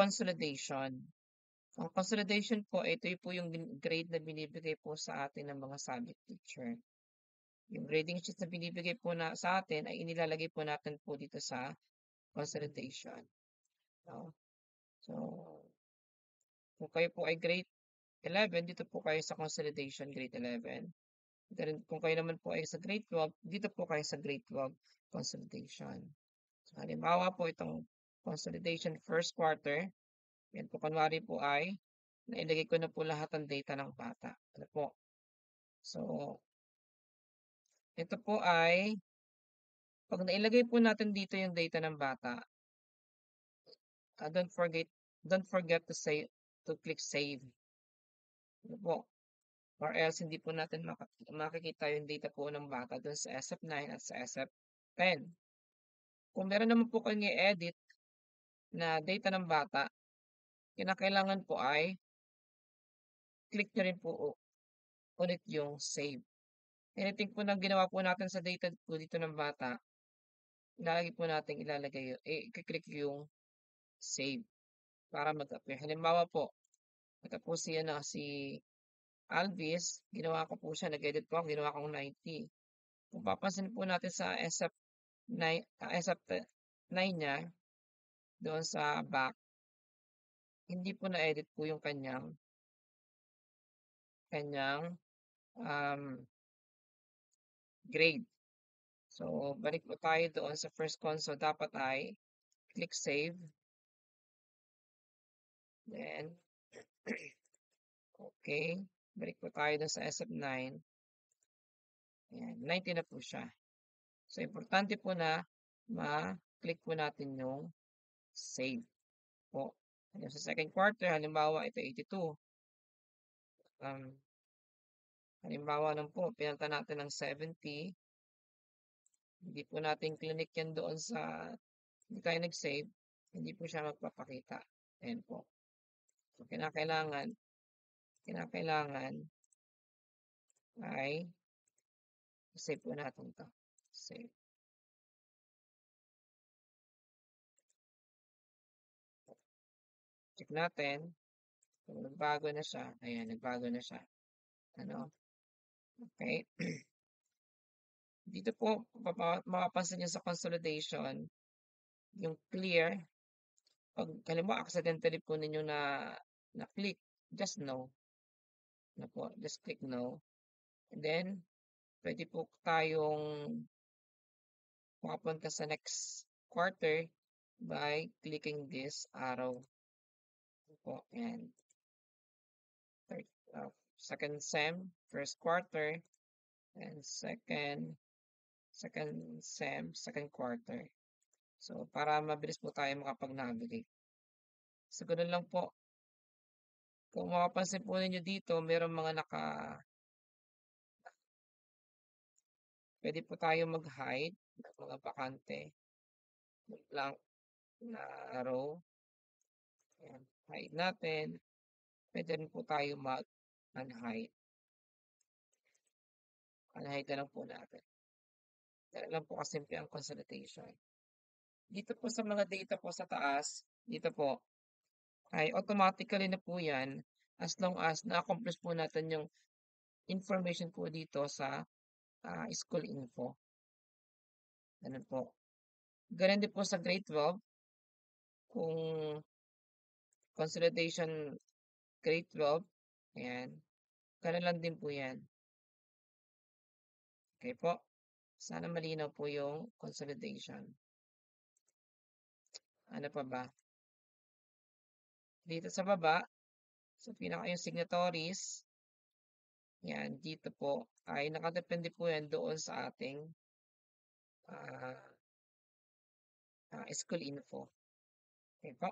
consolidation. Ang consolidation po, ito po yung grade na binibigay po sa atin ng mga subject teacher. Yung grading sheet na binibigay po sa atin ay inilalagay po natin po dito sa consolidation. No? So, kung kayo po ay grade 11, dito po kayo sa consolidation grade 11. Then, kung kayo naman po ay sa grade 12, dito po kayo sa grade 12 consolidation. So, halimbawa po itong consolidation first quarter, yan po kunwari po ay nailagay ko na po lahat ng data ng bata. Ano po? So, ito po ay pag nailagay po natin dito yung data ng bata, don't forget to click save. Ano po? Or else hindi po natin makikita yung data po ng bata dun sa SF9 at sa SF10. Kung meron naman po kayong i-edit na data ng bata, kinakailangan po ay click nyo rin po ulit yung save. Anything po na ginawa po natin sa data po dito ng bata, ilalagay i-click yung save para mag-appear. Halimbawa po, ito po si Alvis, ginawa ko po siya, nag-edit po ako, ginawa kong 90. Kung papansin po natin sa SF9 niya, doon sa back, hindi po na-edit po yung kanyang grade. So, balik po tayo doon sa first console. Dapat ay click save. Then, okay. Balik po tayo doon sa SF9. Ayan, 90 na po siya. So, importante po na ma-click po natin yung save po. Sa second quarter, halimbawa, ito 82. Halimbawa lang po, pinalta natin ng 70. Hindi po natin clinic yan doon sa, hindi tayo nag-save, hindi po siya magpapakita. Ayan po. So, kinakailangan ay save po natin ito. Save. Check natin. Kung nagbago na siya. Ayan, nagbago na siya. Ano? Okay. Dito po, mapapansin nyo sa consolidation, yung clear, pag halimbawa accidentally po ninyo na-click, just no. Ano po, just click no. And then, pwede po tayong makapunta sa next quarter by clicking this arrow. Po, and second sem, first quarter, and second sem, second quarter. So, para mabilis po tayo makapag-navigate. So, ganun lang po. Kung makapansin po ninyo dito, mayroong mga pwede po tayo mag-hide ng mga bakante. Blank na row. Ayan, hide natin. Pwede rin po tayo mag-unhide. Unhide na lang po natin. Dahil lang po kasimple ang consolidation. Dito po sa mga data po sa taas, dito po, ay automatically na po yan as long as na-accomplish po natin yung information po dito sa school info. Ganun po. Ganun din po sa grade 12. Kung consolidation grade 12, ayan, ganun lang din po yan. Okay po. Sana malinaw po yung consolidation. Ano pa ba? Dito sa baba, sa pinaka yung signatories, yan, dito po, ay nakadepende po yan doon sa ating school info. Okay po.